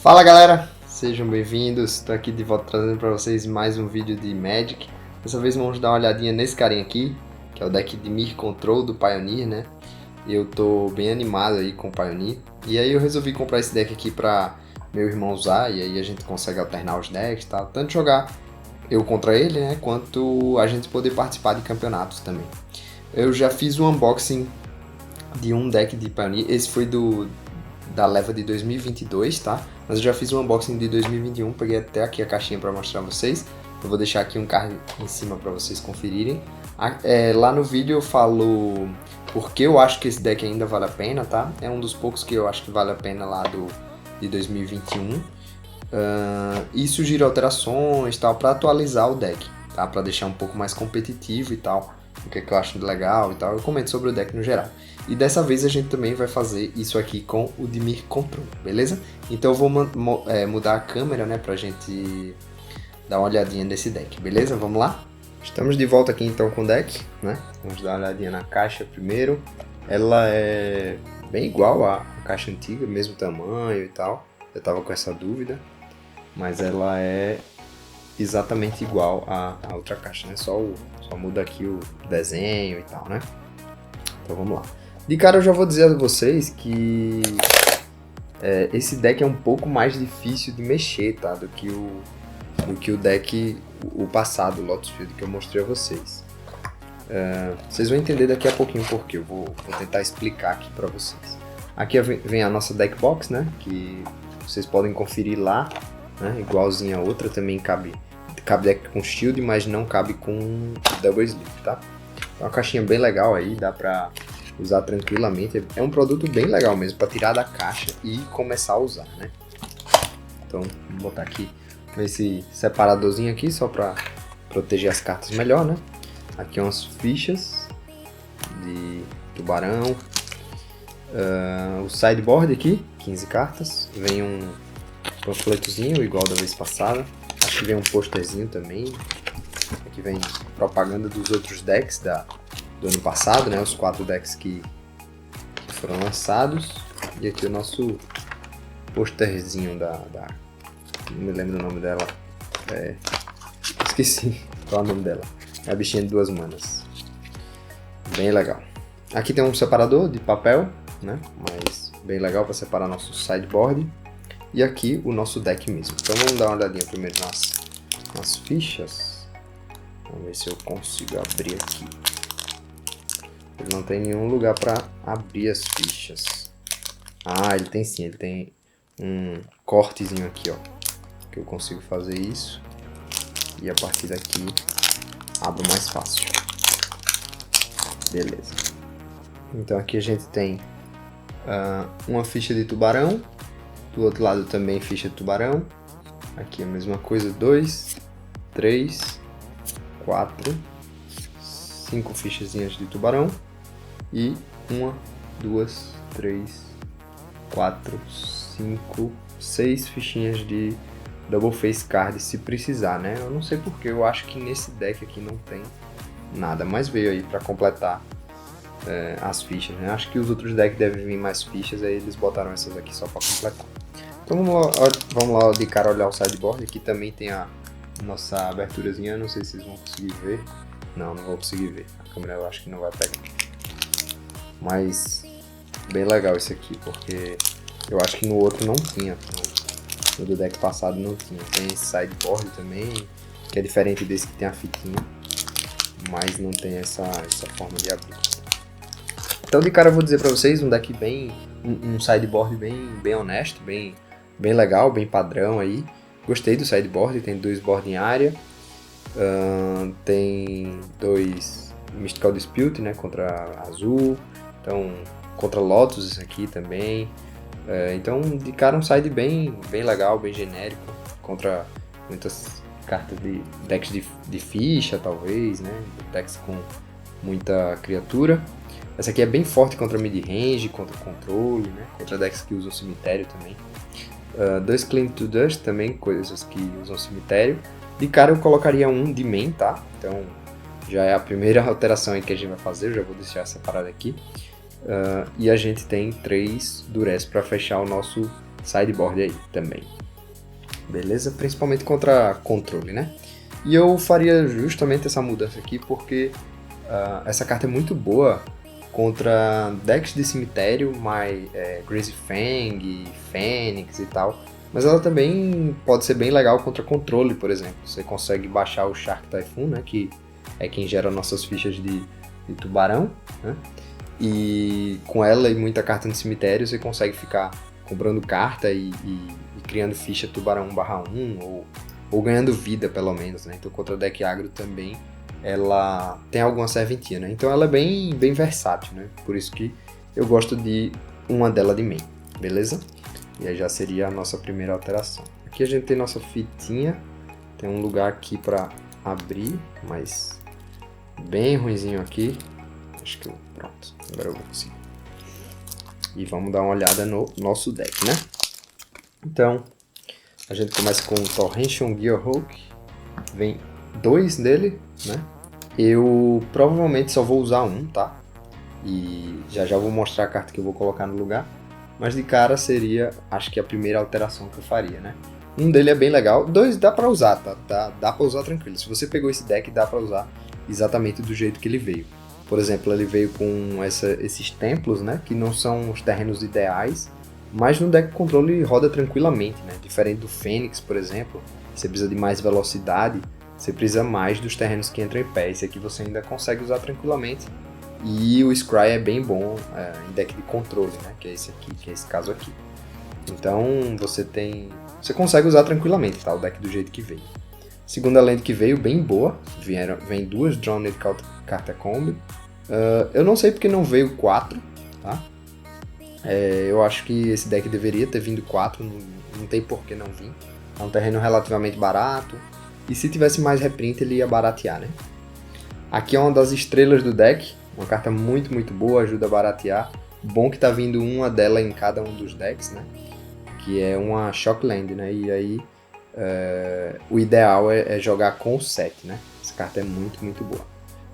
Fala galera, sejam bem-vindos, estou aqui de volta trazendo para vocês mais um vídeo de Magic. Dessa vez vamos dar uma olhadinha nesse carinha aqui, que é o deck de Mir Control do Pioneer, né? Eu tô bem animado aí com o Pioneer, e aí eu resolvi comprar esse deck aqui para meu irmão usar, e aí a gente consegue alternar os decks e tal, tanto jogar eu contra ele, né, quanto a gente poder participar de campeonatos também. Eu já fiz um unboxing de um deck de Pioneer, esse foi da leva de 2022, tá? Mas eu já fiz um unboxing de 2021, peguei até aqui a caixinha para mostrar pra vocês. Eu vou deixar aqui um card em cima para vocês conferirem. Lá no vídeo eu falo porque eu acho que esse deck ainda vale a pena, tá? É um dos poucos que eu acho que vale a pena lá de 2021. E sugiro alterações tal para atualizar o deck, tá? Para deixar um pouco mais competitivo e tal. O que eu acho legal e tal. Eu comento sobre o deck no geral. E dessa vez a gente também vai fazer isso aqui com o Dimir Control, beleza? Então eu vou mudar a câmera, né, pra gente dar uma olhadinha nesse deck, beleza? Vamos lá? Estamos de volta aqui então com o deck, né? Vamos dar uma olhadinha na caixa primeiro. Ela é bem igual à caixa antiga, mesmo tamanho e tal. Eu tava com essa dúvida, mas ela é exatamente igual à outra caixa, né? Só muda aqui o desenho e tal, né? Então vamos lá. De cara eu já vou dizer a vocês que esse deck é um pouco mais difícil de mexer, tá? Do que o deck, o passado, o Lotus Field, que eu mostrei a vocês. Vocês vão entender daqui a pouquinho porque eu vou tentar explicar aqui pra vocês. Aqui vem a nossa deck box, né? Que vocês podem conferir lá, né? Igualzinha a outra, também cabe deck com shield, mas não cabe com double sleeve, tá? É uma caixinha bem legal aí, dá pra usar tranquilamente. É um produto bem legal mesmo, para tirar da caixa e começar a usar, né? Então, vou botar aqui esse separadorzinho aqui, só para proteger as cartas melhor, né? Aqui umas fichas de tubarão. O sideboard aqui, 15 cartas. Vem um panfletozinho, igual da vez passada. Acho que vem um posterzinho também. Aqui vem propaganda dos outros decks do ano passado, né? Os 4 decks que foram lançados. E aqui o nosso posterzinho não me lembro o nome dela. Esqueci qual é o nome dela. É a bichinha de 2 manas. Bem legal. Aqui tem um separador de papel, né? Mas bem legal para separar nosso sideboard. E aqui o nosso deck mesmo. Então vamos dar uma olhadinha primeiro nas fichas. Vamos ver se eu consigo abrir aqui. Ele não tem nenhum lugar para abrir as fichas. Ele tem sim, ele tem um cortezinho aqui, ó, que eu consigo fazer isso e a partir daqui abro mais fácil. Beleza. Então aqui a gente tem uma ficha de tubarão, do outro lado também ficha de tubarão. Aqui a mesma coisa, 2, 3, 4, 5 fichazinhas de tubarão. E 1, 2, 3, 4, 5, 6 fichinhas de Double Face Card se precisar, né? Eu não sei porque, eu acho que nesse deck aqui não tem nada, mas veio aí para completar as fichas, né? Acho que os outros decks devem vir mais fichas, aí eles botaram essas aqui só para completar. Então vamos lá de cara olhar o sideboard. Aqui também tem a nossa aberturazinha, não sei se vocês vão conseguir ver. Não vou conseguir ver, a câmera eu acho que não vai pegar. Mas bem legal esse aqui, porque eu acho que no outro não tinha, no do deck passado não tinha. Tem esse sideboard também, que é diferente desse que tem a fitinha, mas não tem essa forma de abrir. Então de cara eu vou dizer pra vocês, um deck um sideboard bem honesto, bem legal, bem padrão aí. Gostei do sideboard, tem 2 board em área, tem 2 Mystical Dispute, né, contra azul. Então, contra Lotus isso aqui também. Então, de cara um side bem legal, bem genérico. Contra muitas cartas de decks de ficha, talvez, né? Decks com muita criatura. Essa aqui é bem forte contra mid-range, contra controle, né? Contra decks que usam cemitério também. 2 Clean to Dust também, coisas que usam cemitério. De cara eu colocaria um de main, tá? Então, já é a primeira alteração aí que a gente vai fazer. Eu já vou deixar separado aqui. E a gente tem 3 Durez para fechar o nosso sideboard aí também. Beleza? Principalmente contra controle, né? E eu faria justamente essa mudança aqui porque essa carta é muito boa contra decks de cemitério, Greasy Fang, Fênix e tal. Mas ela também pode ser bem legal contra controle, por exemplo. Você consegue baixar o Shark Typhoon, né, que é quem gera nossas fichas de tubarão, né? E com ela e muita carta no cemitério, você consegue ficar comprando carta e criando ficha tubarão 1/1 ou ganhando vida, pelo menos, né? Então contra deck agro também ela tem alguma serventia, né? Então ela é bem versátil, né? Por isso que eu gosto de uma dela de main, beleza? E aí já seria a nossa primeira alteração. Aqui a gente tem nossa fitinha, tem um lugar aqui para abrir, mas bem ruinzinho aqui. Acho que pronto, agora eu vou conseguir. E vamos dar uma olhada no nosso deck, né? Então, a gente começa com o Torrential Gearhulk, vem 2 dele, né? Eu provavelmente só vou usar um, tá? E já vou mostrar a carta que eu vou colocar no lugar. Mas de cara seria, acho que a primeira alteração que eu faria, né? Um dele é bem legal, 2 dá pra usar, tá? Dá pra usar tranquilo. Se você pegou esse deck, dá pra usar exatamente do jeito que ele veio. Por exemplo, ele veio com esses templos, né? Que não são os terrenos ideais, mas no deck controle roda tranquilamente, né? Diferente do Fênix, por exemplo, você precisa de mais velocidade, você precisa mais dos terrenos que entram em pé. Esse aqui você ainda consegue usar tranquilamente. E o Scry é bem bom em deck de controle, né? Que é esse aqui, que é esse caso aqui. Então você consegue usar tranquilamente, tá? O deck do jeito que veio. Segunda land que veio, bem boa. Vem 2 Drowned Catacomb. Eu não sei porque não veio 4, tá? Eu acho que esse deck deveria ter vindo 4, não tem por que não vir. É um terreno relativamente barato. E se tivesse mais reprint, ele ia baratear, né? Aqui é uma das estrelas do deck. Uma carta muito boa, ajuda a baratear. Bom que tá vindo uma dela em cada um dos decks, né? Que é uma Shockland, né? E aí o ideal é jogar com o 7, né? Essa carta é muito boa.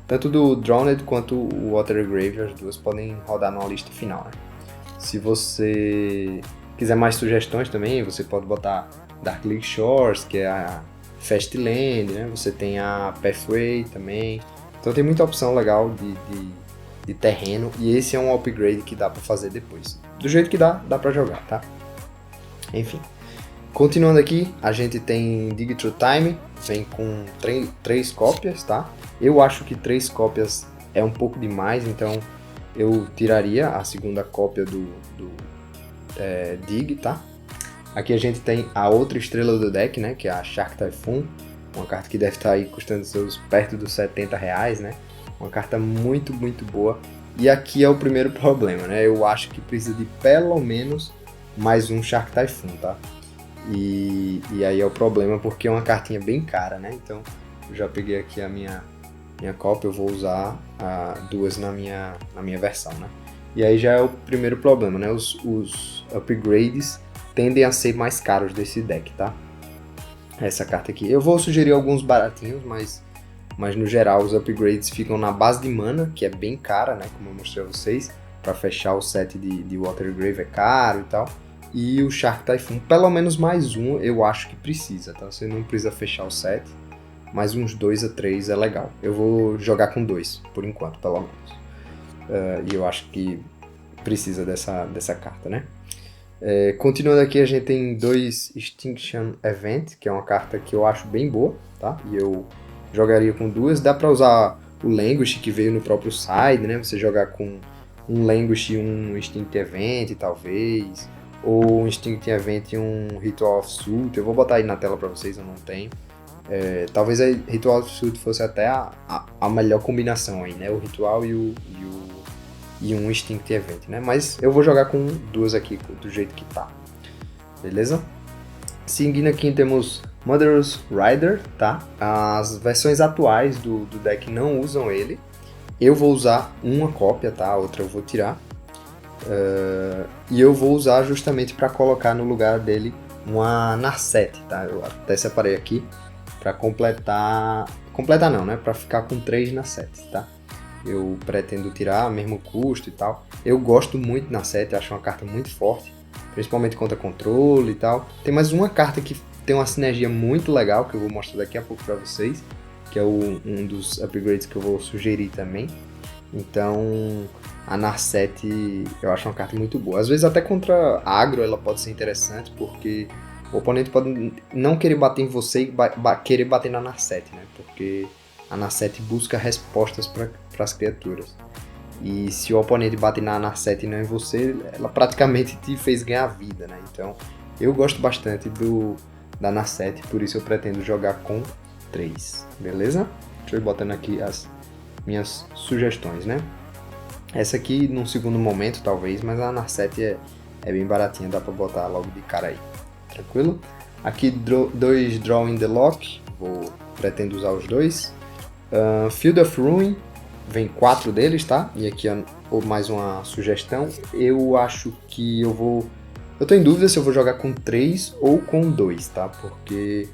Tanto do Drowned quanto o Watergrave, as duas podem rodar numa lista final, né? Se você quiser mais sugestões também, você pode botar Darkleague Shores, que é a Fastland, né? Você tem a Pathway também. Então tem muita opção legal de terreno, e esse é um upgrade que dá pra fazer depois. Do jeito que dá pra jogar, tá? Enfim. Continuando aqui, a gente tem Dig Through Time, vem com 3 cópias, tá? Eu acho que 3 cópias é um pouco demais, então eu tiraria a segunda cópia do Dig, tá? Aqui a gente tem a outra estrela do deck, né? Que é a Shark Typhoon. Uma carta que deve estar aí custando perto dos R$70, né? Uma carta muito boa. E aqui é o primeiro problema, né? Eu acho que precisa de pelo menos mais um Shark Typhoon, tá? E aí é o problema porque é uma cartinha bem cara, né? Então eu já peguei aqui a minha cópia, eu vou usar 2 na minha versão, né? E aí já é o primeiro problema, né? Os upgrades tendem a ser mais caros desse deck, tá? Essa carta aqui. Eu vou sugerir alguns baratinhos, mas no geral os upgrades ficam na base de mana, que é bem cara, né? Como eu mostrei a vocês. Para fechar o set de Watergrave é caro e tal. E o Shark Typhoon, pelo menos mais um, eu acho que precisa, tá? Você não precisa fechar o set, mas uns 2 a 3 é legal. Eu vou jogar com 2, por enquanto, pelo menos. E eu acho que precisa dessa carta, né? Continuando aqui, a gente tem 2 Extinction Event, que é uma carta que eu acho bem boa, tá? E eu jogaria com 2. Dá pra usar o Languish, que veio no próprio side, né? Você jogar com um Languish e um Extinct Event, talvez. Ou um Extinct Event e um Ritual of Sult. Eu vou botar aí na tela pra vocês, eu não tenho. Talvez a Ritual of Sult fosse até a melhor combinação aí, né? O Ritual e um Extinct Event, né? Mas eu vou jogar com 2 aqui, do jeito que tá. Beleza? Seguindo aqui temos Murderous Rider, tá? As versões atuais do deck não usam ele. Eu vou usar uma cópia, tá? A outra eu vou tirar. E eu vou usar justamente para colocar no lugar dele uma Narset, tá? Eu até separei aqui para completar não, né? Para ficar com 3 Narsets, tá? Eu pretendo tirar, mesmo custo e tal. Eu gosto muito de Narset, acho uma carta muito forte. principalmente contra controle e tal. Tem mais uma carta que tem uma sinergia muito legal, que eu vou mostrar daqui a pouco pra vocês, que é um dos upgrades que eu vou sugerir também. Então, a Narset eu acho uma carta muito boa. Às vezes até contra agro ela pode ser interessante, porque o oponente pode não querer bater em você e querer bater na Narset, né? Porque a Narset busca respostas para as criaturas. E se o oponente bate na Narset e não em você, ela praticamente te fez ganhar vida, né? Então, eu gosto bastante da Narset, por isso eu pretendo jogar com 3, beleza? Deixa eu ir botando aqui as minhas sugestões, né? Essa aqui num segundo momento, talvez, mas a Narset é bem baratinha, dá pra botar logo de cara aí. Tranquilo? Aqui, 2 Draw in the Lock, pretendo usar os dois. Field of Ruin, vem 4 deles, tá? E aqui mais uma sugestão. Eu acho que eu tô em dúvida se eu vou jogar com 3 ou com 2, tá? Porque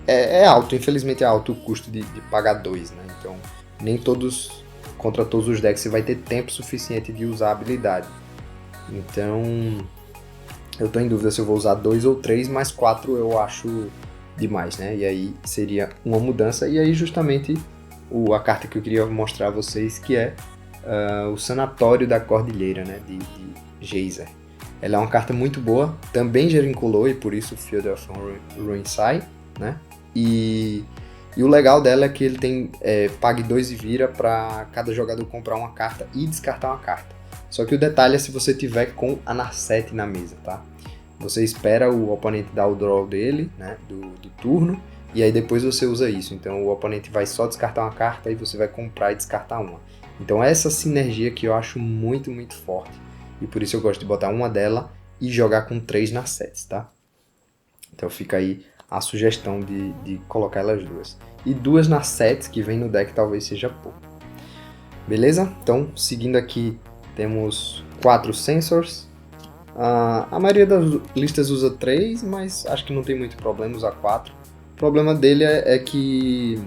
é alto, infelizmente é alto o custo de pagar 2, né? Então, nem contra todos os decks você vai ter tempo suficiente de usar a habilidade. Então, eu tô em dúvida se eu vou usar 2 ou 3, mas 4 eu acho demais, né? E aí seria uma mudança, e aí justamente a carta que eu queria mostrar a vocês, que é o Sanatório da Cordilheira, né? De Geyser. Ela é uma carta muito boa, também gera incolor, e por isso Field of Ruin sai, né? E o legal dela é que ele tem pague 2 e vira para cada jogador comprar uma carta e descartar uma carta. Só que o detalhe é se você tiver com a Narset na mesa, tá? Você espera o oponente dar o draw dele, né, do turno, e aí depois você usa isso. Então o oponente vai só descartar uma carta e você vai comprar e descartar uma. Então essa sinergia que eu acho muito, muito forte. E por isso eu gosto de botar uma dela e jogar com 3 Narsets, tá? Então fica aí a sugestão de colocar elas duas. E 2 Narsets que vem no deck talvez seja pouco. Beleza? Então, seguindo aqui, temos 4 Sensors. A maioria das listas usa 3, mas acho que não tem muito problema usar 4. O problema dele é que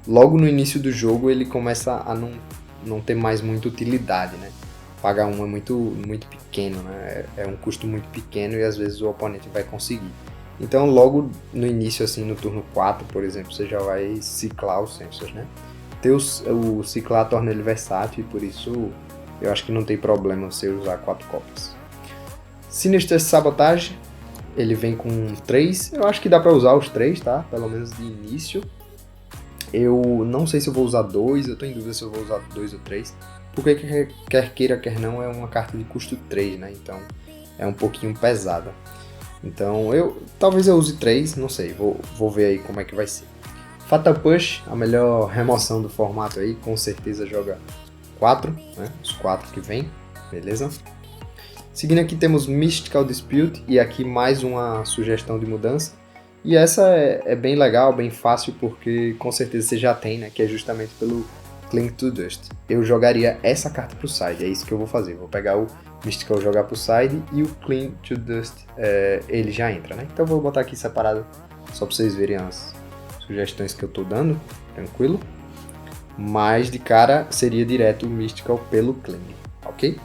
logo no início do jogo ele começa a não ter mais muita utilidade, né? Pagar um é muito pequeno, né? É um custo muito pequeno e às vezes o oponente vai conseguir. Então logo no início, assim, no turno 4, por exemplo, você já vai ciclar os Sensors, né? O ciclar torna ele versátil e por isso eu acho que não tem problema você usar 4 cópias. Sinister Sabotage, ele vem com 3, eu acho que dá pra usar os 3, tá? Pelo menos de início. Eu não sei se eu vou usar 2, eu tô em dúvida se eu vou usar 2 ou 3, porque quer queira, quer não, é uma carta de custo 3, né? Então é um pouquinho pesada. Então talvez eu use 3, não sei, vou ver aí como é que vai ser. Fatal Push, a melhor remoção do formato aí, com certeza joga 4, né? Os 4 que vem, beleza? Seguindo aqui temos Mystical Dispute, e aqui mais uma sugestão de mudança. E essa é bem legal, bem fácil, porque com certeza você já tem, né? Que é justamente pelo Cling to Dust. Eu jogaria essa carta pro side, é isso que eu vou fazer. Vou pegar o Mystical jogar pro side e o Cling to Dust ele já entra, né? Então eu vou botar aqui separado só para vocês verem as sugestões que eu tô dando, tranquilo? Mas de cara seria direto o Mystical pelo Cling, ok?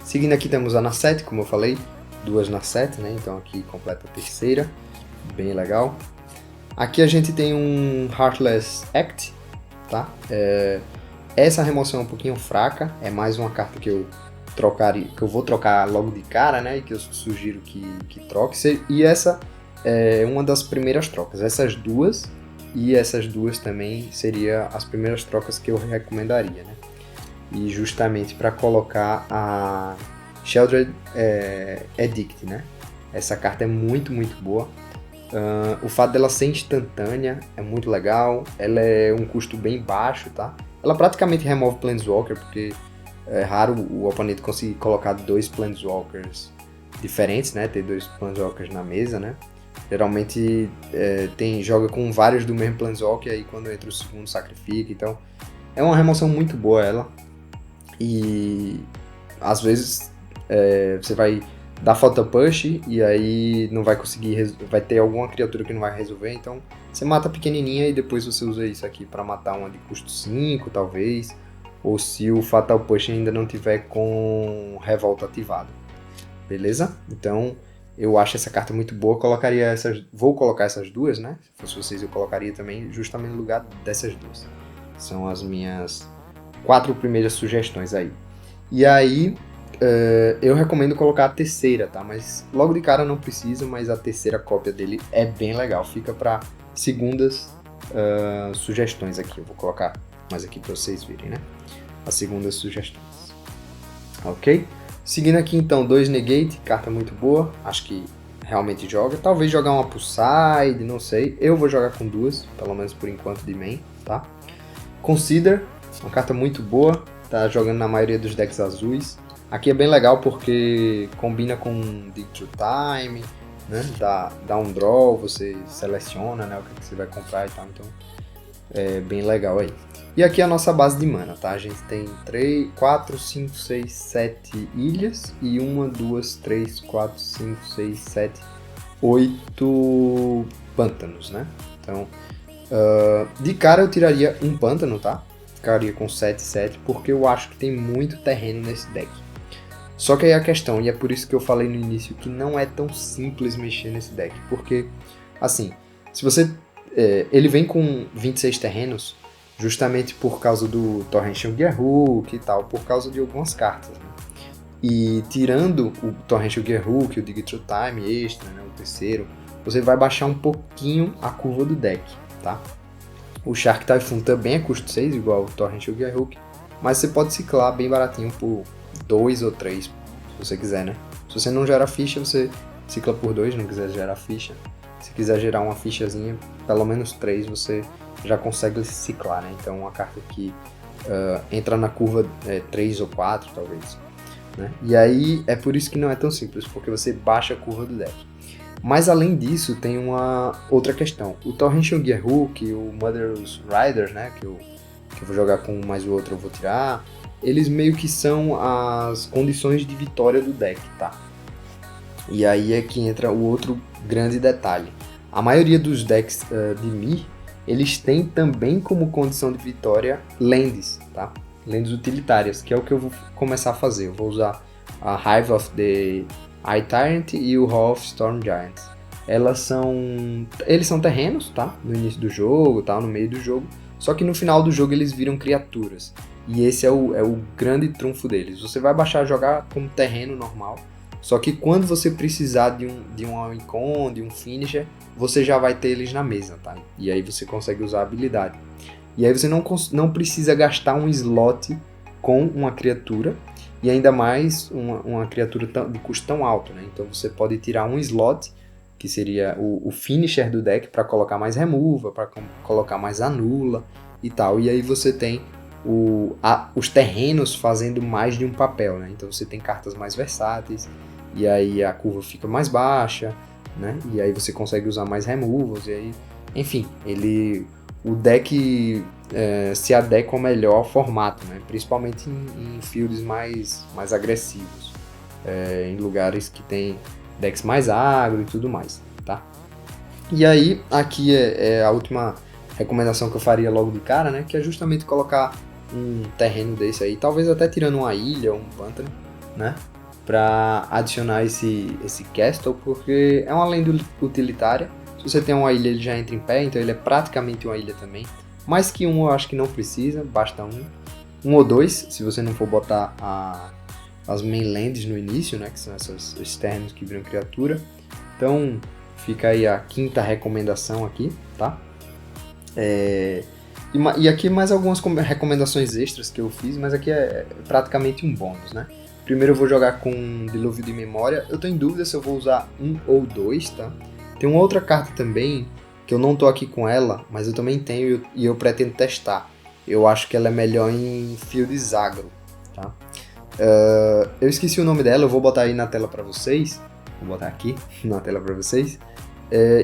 Seguindo aqui temos a Narset, como eu falei, 2 Narset, né? Então aqui completa a terceira, bem legal. Aqui a gente tem um Heartless Act, tá? Essa remoção é um pouquinho fraca, é mais uma carta que eu vou trocar logo de cara, né? E que eu sugiro que troque. E essa é uma das primeiras trocas. Essas duas também seriam as primeiras trocas que eu recomendaria, né? E justamente para colocar a Sheldred Edict, né? Essa carta é muito, muito boa. O fato dela ser instantânea é muito legal. Ela é um custo bem baixo, tá? Ela praticamente remove Planeswalker, porque é raro o oponente conseguir colocar 2 Planeswalkers diferentes, né? Ter 2 Planeswalkers na mesa, né? Geralmente joga com vários do mesmo Planeswalker, e aí quando entra o segundo sacrifica. Então é uma remoção muito boa ela. E às vezes você vai dar Fatal Push e aí não vai conseguir, vai ter alguma criatura que não vai resolver, então você mata a pequenininha e depois você usa isso aqui para matar uma de custo 5 talvez, ou se o Fatal Push ainda não tiver com Revolta ativado. beleza? Então, eu acho essa carta muito boa, vou colocar essas duas, né? Se fosse vocês, eu colocaria também justamente no lugar dessas duas. São as minhas 4 primeiras sugestões aí. E aí, eu recomendo colocar a terceira, tá? Mas logo de cara não precisa, mas a terceira cópia dele é bem legal. Fica para segundas sugestões aqui. Eu vou colocar mais aqui para vocês verem, né? As segundas sugestões. Ok? Seguindo aqui então, 2 Negate, carta muito boa. Acho que realmente joga. Talvez jogar uma Poolside, não sei. Eu vou jogar com 2, pelo menos por enquanto de main, tá? Consider, uma carta muito boa. Tá jogando na maioria dos decks azuis. Aqui é bem legal porque combina com Dig Through Time, né? Dá um draw, você seleciona, né, o que você vai comprar e tal, então é bem legal aí. E aqui é a nossa base de mana, tá? A gente tem 4, 5, 6, 7 ilhas e 1, 2, 3, 4, 5, 6, 7, 8 pântanos, né? Então, de cara eu tiraria um pântano, tá? Ficaria com 7, 7, porque eu acho que tem muito terreno nesse deck. Só que aí a questão, e é por isso que eu falei no início, que não é tão simples mexer nesse deck, porque, assim, se você... ele vem com 26 terrenos, justamente por causa do Torrential Gearhook e tal, por causa de algumas cartas, né? E tirando o Torrential Gearhook, o Dig Through Time extra, né, o terceiro, você vai baixar um pouquinho a curva do deck, tá? O Shark Typhoon também é custo 6, igual o Torrential Gearhook, mas você pode ciclar bem baratinho por 2 ou 3, se você quiser, né? Se você não gera ficha, você cicla por 2, não quiser gerar ficha. Se quiser gerar uma fichazinha, pelo menos 3 você já consegue ciclar, né? Então uma carta que entra na curva 3 ou 4, talvez, né? E aí é por isso que não é tão simples, porque você baixa a curva do deck. Mas além disso, tem uma outra questão. O Torrential Gearhook, o Mother's Riders, né, que eu vou jogar com um mais o outro eu vou tirar, eles meio que são as condições de vitória do deck, tá? E aí é que entra o outro grande detalhe. A maioria dos decks de Mir, eles têm também como condição de vitória lands, tá? Lands utilitárias, que é o que eu vou começar a fazer. Eu vou usar a Hive of the Eye Tyrant e o Hall of Storm Giants. Eles são terrenos, tá? No início do jogo, tá? No meio do jogo. Só que no final do jogo eles viram criaturas. E esse é o grande trunfo deles. Você vai baixar jogar como terreno normal. Só que quando você precisar de um Icon, de um Finisher, você já vai ter eles na mesa, tá? E aí você consegue usar a habilidade. E aí você não precisa gastar um slot com uma criatura. E ainda mais uma criatura de custo tão alto, né? Então você pode tirar um slot, que seria o finisher do deck, para colocar mais removal, para colocar mais anula e tal. E aí você tem os terrenos fazendo mais de um papel, né? Então você tem cartas mais versáteis, e aí a curva fica mais baixa, né? E aí você consegue usar mais removals, e aí... Enfim, o deck se adequa ao melhor ao formato, né? Principalmente em fields mais agressivos, em lugares que tem decks mais agro e tudo mais, tá? E aí, aqui é a última recomendação que eu faria logo de cara, né? Que é justamente colocar um terreno desse aí, talvez até tirando uma ilha ou um pântano, né? Para adicionar esse castle, porque é uma lenda utilitária. Se você tem uma ilha, ele já entra em pé, então ele é praticamente uma ilha também. Mais que um eu acho que não precisa, basta um ou dois, se você não for botar as mainlands no início, né, que são esses terrenos que viram criatura. Então fica aí a quinta recomendação aqui, tá? E aqui mais algumas recomendações extras que eu fiz, mas aqui é praticamente um bônus, né? Primeiro eu vou jogar com Dilúvio de Memória. Eu tô em dúvida se eu vou usar um ou dois, tá? Tem uma outra carta também, que eu não tô aqui com ela, mas eu também tenho e eu pretendo testar. Eu acho que ela é melhor em Fields Agro, tá? Eu esqueci o nome dela, eu vou botar aí na tela pra vocês. Vou botar aqui na tela pra vocês.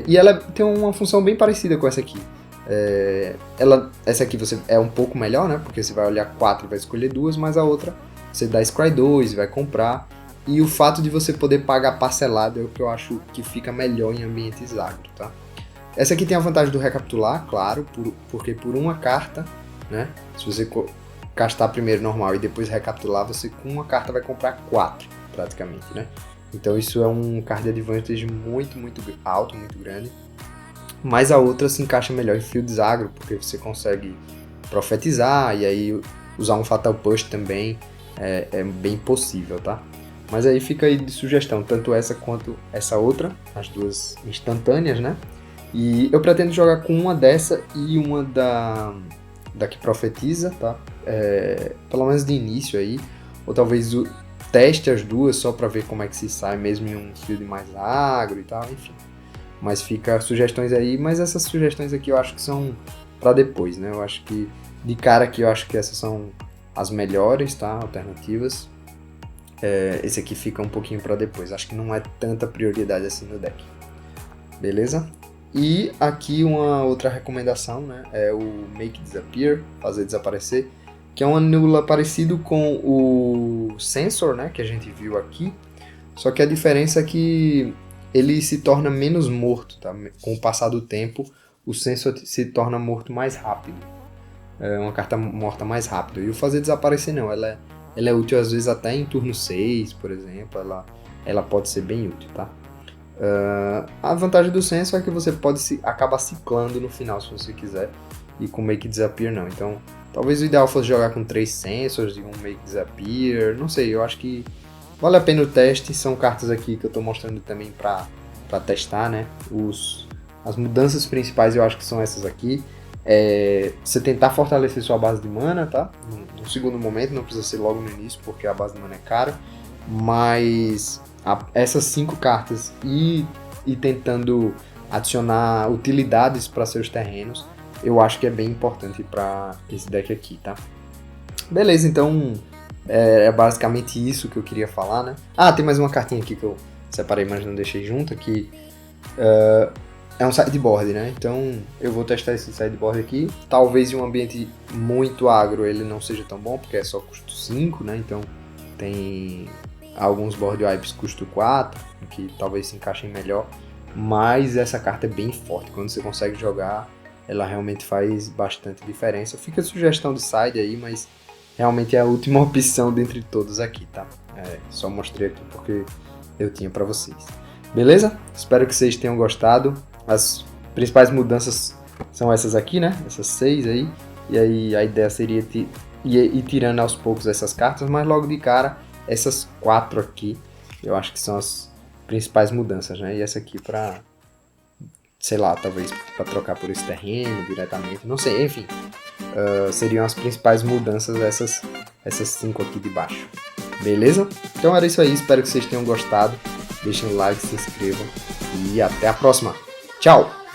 E ela tem uma função bem parecida com essa aqui. Essa aqui você é um pouco melhor, né? Porque você vai olhar 4 e vai escolher 2, mas a outra você dá Scry 2 e vai comprar. E o fato de você poder pagar parcelado é o que eu acho que fica melhor em ambientes agro, tá? Essa aqui tem a vantagem do recapitular, claro, porque por uma carta, né? Se você castar primeiro normal e depois recapitular, você com uma carta vai comprar 4, praticamente, né? Então isso é um card advantage muito alto, muito grande. Mas a outra se encaixa melhor em fields agro, porque você consegue profetizar e aí usar um Fatal Push também é bem possível, tá? Mas aí fica aí de sugestão, tanto essa quanto essa outra, as duas instantâneas, né? E eu pretendo jogar com uma dessa e uma da que profetiza, tá? Pelo menos de início aí, ou talvez teste as duas só para ver como é que se sai, mesmo em um field mais agro e tal, enfim. Mas fica sugestões aí, mas essas sugestões aqui eu acho que são para depois, né? Eu acho que, de cara aqui, eu acho que essas são as melhores, tá? Alternativas. Esse aqui fica um pouquinho para depois, acho que não é tanta prioridade assim no deck. Beleza? E aqui uma outra recomendação, né? É o Make Disappear, fazer desaparecer, que é uma nula parecido com o Sensor, né? Que a gente viu aqui, só que a diferença é que ele se torna menos morto, tá? Com o passar do tempo, o Sensor se torna morto mais rápido. É uma carta morta mais rápido. E o fazer desaparecer não, ela é útil às vezes até em turno 6, por exemplo, ela pode ser bem útil, tá? A vantagem do Sensor é que você pode acabar ciclando no final se você quiser, e com Make Disappear não. Então, talvez o ideal fosse jogar com 3 Sensors e um Make Disappear, não sei, eu acho que vale a pena o teste. São cartas aqui que eu estou mostrando também para testar, né? As mudanças principais eu acho que são essas aqui. Você tentar fortalecer sua base de mana, tá? No segundo momento, não precisa ser logo no início, porque a base de mana é cara, mas essas 5 cartas e tentando adicionar utilidades para seus terrenos, eu acho que é bem importante para esse deck aqui, tá? Beleza, então é basicamente isso que eu queria falar, né? Tem mais uma cartinha aqui que eu separei, mas não deixei junto, que é um sideboard, né? Então eu vou testar esse sideboard aqui. Talvez em um ambiente muito agro ele não seja tão bom, porque é só custo 5, né? Então tem alguns board wipes custo 4, que talvez se encaixem melhor. Mas essa carta é bem forte. Quando você consegue jogar, ela realmente faz bastante diferença. Fica a sugestão de side aí, mas realmente é a última opção dentre todos aqui, tá? Só mostrei aqui porque eu tinha pra vocês. Beleza? Espero que vocês tenham gostado. As principais mudanças são essas aqui, né? Essas 6 aí. E aí a ideia seria ir tirando aos poucos essas cartas, mas logo de cara, essas 4 aqui, eu acho que são as principais mudanças, né? E essa aqui pra, sei lá, talvez pra trocar por esse terreno diretamente, não sei, enfim. Seriam as principais mudanças essas 5 aqui de baixo. Beleza? Então era isso aí, espero que vocês tenham gostado. Deixem um like, se inscrevam e até a próxima. Tchau!